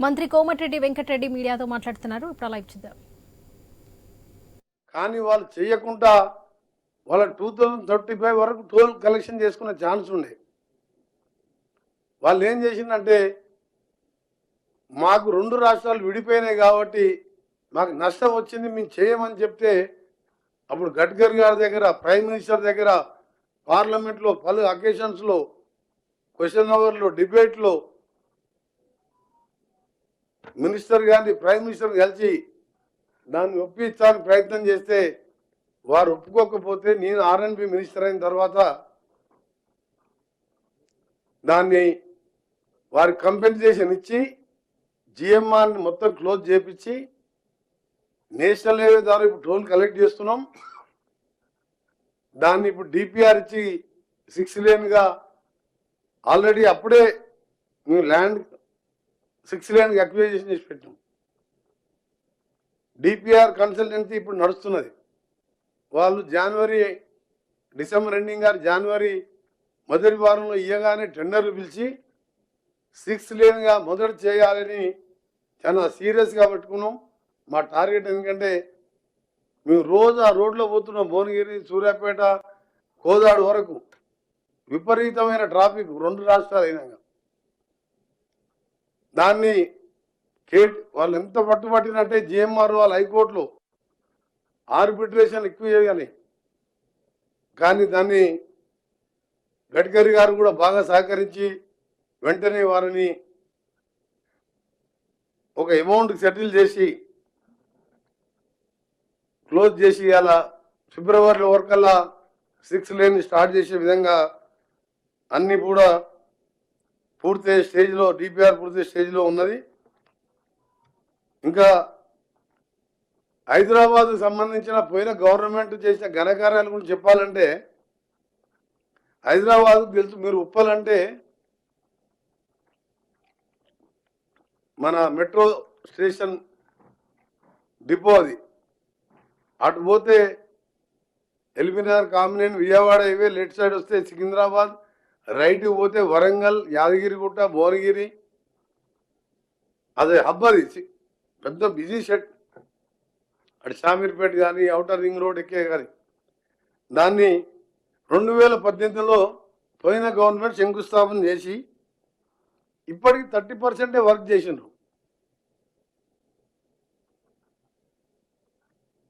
మంత్రి కోమటిరెడ్డి వెంకటరెడ్డి మీడియాతో మాట్లాడుతున్నారు. ఇప్పుడు లైవ్ చూద్దాం. కానీ వాళ్ళు చేయకుండా వాళ్ళ 2035 వరకు టోల్ కలెక్షన్ చేసుకునే ఛాన్స్ ఉండే. వాళ్ళు ఏం చేసిందంటే మాకు 2 రాష్ట్రాలు విడిపోయినాయి కాబట్టి మాకు నష్టం వచ్చింది మేము చేయమని చెప్తే అప్పుడు గడ్కరీ గారి దగ్గర ప్రైమ్ మినిస్టర్ దగ్గర పార్లమెంట్లో పలు అకేషన్స్లో క్వశ్చన్ అవర్లో డిబేట్లో మినిస్టర్ గారిని ప్రైమ్ మినిస్టర్ కలిసి దాన్ని ఒప్పించడానికి ప్రయత్నం చేస్తే వారు ఒప్పుకోకపోతే నేను ఆర్ఎన్బి మినిస్టర్ అయిన తర్వాత దాన్ని వారి కంపెన్సేషన్ ఇచ్చి జిఎంఆర్ని మొత్తం క్లోజ్ చేపించి నేషనల్ హైవే ద్వారా ఇప్పుడు టోల్ కలెక్ట్ చేస్తున్నాం. దాన్ని ఇప్పుడు డిపిఆర్ ఇచ్చి 6 లేన్గా ఆల్రెడీ అప్పుడే మేము ల్యాండ్ 6 లేన్గా అక్విజిషన్ చేసి పెట్టాం. డిపిఆర్ కన్సల్టెన్సీ ఇప్పుడు నడుస్తున్నది. వాళ్ళు డిసెంబర్ ఎండింగ్ గారు జనవరి మొదటి వారంలో ఇయ్యగానే టెండర్లు పిలిచి 6 లేన్గా మొదట చేయాలని చాలా సీరియస్గా పెట్టుకున్నాం. మా టార్గెట్ ఎందుకంటే మేము రోజు ఆ రోడ్లో పోతున్నాం. భువనగిరి, సూర్యాపేట, కోదాడు వరకు విపరీతమైన ట్రాఫిక్ 2 రాష్ట్రాలు అయినాక దాన్ని వాళ్ళు ఎంత పట్టుబట్టినంటే జిఎంఆర్ వాళ్ళు హైకోర్టులో ఆర్బిట్రేషన్ ఎక్కువ చేయగానే కానీ దాన్ని గడ్కరీ గారు కూడా బాగా సహకరించి వెంటనే వారిని ఒక అమౌంట్ సెటిల్ చేసి క్లోజ్ చేసి అలా ఫిబ్రవరి వరకల్లా 6 లేన్ స్టార్ట్ చేసే విధంగా అన్ని కూడా పూర్తయ్యే స్టేజ్లో డిపిఆర్ పూర్తయ్యే స్టేజ్లో ఉన్నది. ఇంకా హైదరాబాద్కు సంబంధించిన పోయిన గవర్నమెంట్ చేసిన ఘనకార్యాల గురించి చెప్పాలంటే హైదరాబాద్కు తెలుసు. మీరు ఉప్పలంటే మన మెట్రో స్టేషన్ డిపో అది. అటు పోతే LB Nagar, Kamineni, Vijayawada highway left side వస్తే సికింద్రాబాద్, రైట్ పోతే వరంగల్, యాదగిరిగుట్ట, భువనగిరి. అదే హబ్ అది పెద్ద బిజీ షెడ్. అటు షామీర్పేట కానీ అవుటర్ రింగ్ రోడ్ ఎక్కే కానీ దాన్ని 2018లో పోయిన గవర్నమెంట్ శంకుస్థాపన చేసి ఇప్పటికి 30% వర్క్ చేసిండ్రు.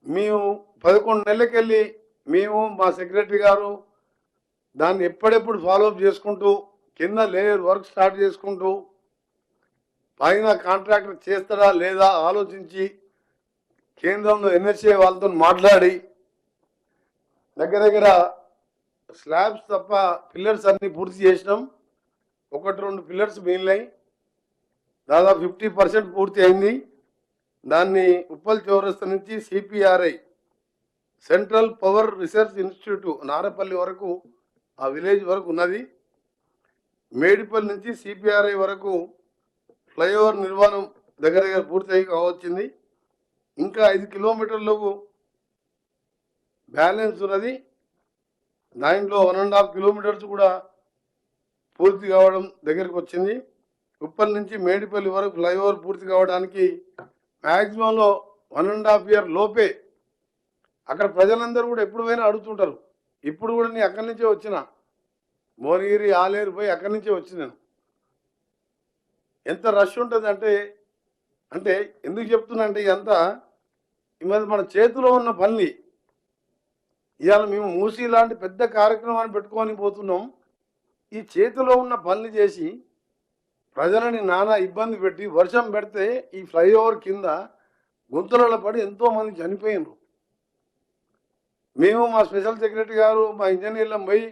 మేము 11 నెలలకెళ్ళి మేము మా సెక్రటరీ గారు దాన్ని ఎప్పుడెప్పుడు ఫాలోఅప్ చేసుకుంటూ కింద లేయర్ వర్క్ స్టార్ట్ చేసుకుంటూ పైన కాంట్రాక్టర్ చేస్తారా లేదా ఆలోచించి కేంద్రంలో ఎన్ఎస్ఏ వాళ్ళతో మాట్లాడి దగ్గర స్లాబ్స్ తప్ప పిల్లర్స్ అన్ని పూర్తి చేసినాం. 1-2 పిల్లర్స్ మిగిలినాయి. దాదాపు 50% పూర్తి అయింది. దాన్ని ఉప్పల్ చౌరస్తా నుంచి CPRI central power research institute Narapally వరకు ఆ విలేజ్ వరకు ఉన్నది. మేడిపల్లి నుంచి సిపిఆర్ఐ వరకు ఫ్లైఓవర్ నిర్మాణం దగ్గర పూర్తి కావచ్చింది. ఇంకా 5 కిలోమీటర్లకు బ్యాలెన్స్ ఉన్నది. దాంట్లో 1.5 కిలోమీటర్స్ కూడా పూర్తి కావడం దగ్గరికి వచ్చింది. ఉప్పల్ నుంచి మేడిపల్లి వరకు ఫ్లైఓవర్ పూర్తి కావడానికి మ్యాక్సిమంలో 1.5 ఇయర్ లోపే. అక్కడ ప్రజలందరూ కూడా ఎప్పుడు పోయినా అడుగుతుంటారు. ఇప్పుడు కూడా నేను అక్కడి నుంచే వచ్చిన భువనగిరి, ఆలేరు పోయి అక్కడి నుంచే వచ్చినాను. ఎంత రష్ ఉంటుంది అంటే ఎందుకు చెప్తున్నా అంటే ఇదంతా మన చేతిలో ఉన్న పని. ఇవాళ మేము మూసీ లాంటి పెద్ద కార్యక్రమాన్ని పెట్టుకొని పోతున్నాం. ఈ చేతిలో ఉన్న పనులు చేసి ప్రజలని నానా ఇబ్బంది పెట్టి వర్షం పెడితే ఈ ఫ్లైఓవర్ కింద గుంతలలో పడి ఎంతోమంది చనిపోయినారు. మేము మా స్పెషల్ సెక్రటరీ గారు మా ఇంజనీర్లం పోయి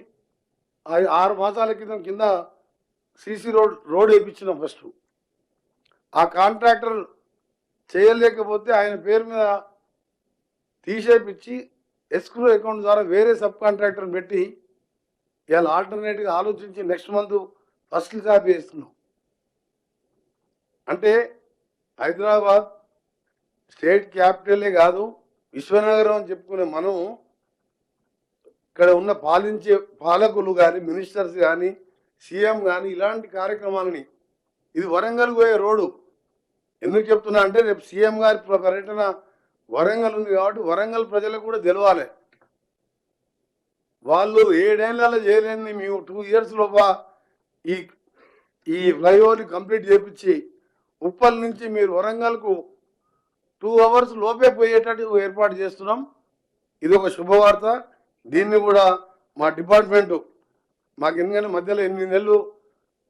6 మాసాల క్రితం కింద సీసీ రోడ్ వేయించినాం. ఫస్ట్ ఆ కాంట్రాక్టర్ చేయలేకపోతే ఆయన పేరు మీద తీసేపించి ఎస్క్రూ అకౌంట్ ద్వారా వేరే సబ్ కాంట్రాక్టర్ని పెట్టి ఇవాళ ఆల్టర్నేట్గా ఆలోచించి నెక్స్ట్ మంత్ ఫస్ట్ కాపీ వేస్తున్నాం. అంటే హైదరాబాద్ స్టేట్ క్యాపిటలే కాదు, విశ్వనగరం అని చెప్పుకునే మనం ఇక్కడ ఉన్న పాలించే పాలకులు కానీ, మినిస్టర్స్ కానీ, సీఎం కానీ ఇలాంటి కార్యక్రమాలని, ఇది వరంగల్ పోయే రోడ్డు, ఎందుకు చెప్తున్నా అంటే రేపు సీఎం గారి పర్యటన వరంగల్ ఉంది కాబట్టి వరంగల్ ప్రజలకు కూడా తెలవాలి. వాళ్ళు 7 ఏళ్లలో చేయలేని మేము 2 years లోప ఈ ఈ ఫ్లైఓవర్ని కంప్లీట్ చేపించి ఉప్పల్ నుంచి మీరు వరంగల్కు 2 hours లోపే పోయేటట్టు ఏర్పాటు చేస్తున్నాం. ఇది ఒక శుభవార్త. దీన్ని కూడా మా డిపార్ట్మెంటు మాకు ఎందుకంటే మధ్యలో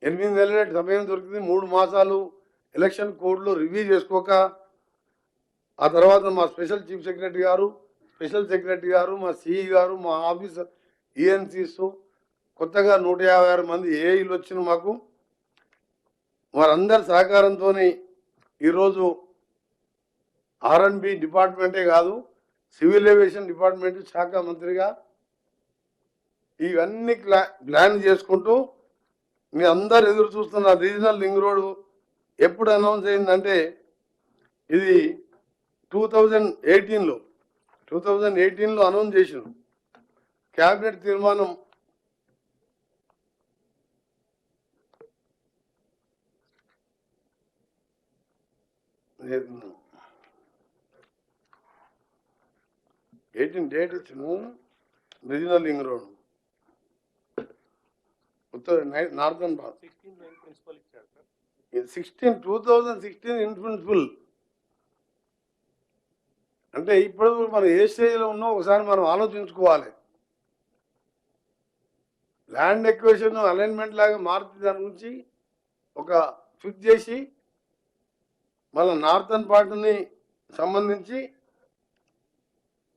8 నెలల సమయం దొరికింది. 3 మాసాలు ఎలక్షన్ కోడ్లో రివ్యూ చేసుకోక ఆ తర్వాత మా స్పెషల్ చీఫ్ సెక్రటరీ గారు, స్పెషల్ సెక్రటరీ గారు, మా సిఈ గారు, మా ఆఫీసర్ ఈఎన్సీస్, కొత్తగా 156 మంది ఏఈలు వచ్చిన మాకు వారందరి సహకారంతో ఈరోజు ఆర్ఎన్బి డిపార్ట్మెంటే కాదు సివిల్ ఏవియేషన్ డిపార్ట్మెంట్ శాఖ మంత్రిగా ఇవన్నీ ప్లాన్ చేసుకుంటూ మీ అందరు ఎదురు చూస్తున్న రీజనల్ లింక్ రోడ్ ఎప్పుడు అనౌన్స్ అయిందంటే ఇది 2018లో అనౌన్స్ చేసిన క్యాబినెట్ తీర్మానం డేట్ ఇచ్చిన regional link road northern 2016 in principle అంటే ఇప్పుడు మనం ఏ స్టేజ్లో ఉన్నాం ఒకసారి మనం ఆలోచించుకోవాలి. ల్యాండ్ ఎక్వేషన్ అలైన్మెంట్ లాగా మారుతుంది దాని గురించి ఒక ఫిక్స్ చేసి మళ్ళీ నార్థన్ పార్ట్ని సంబంధించి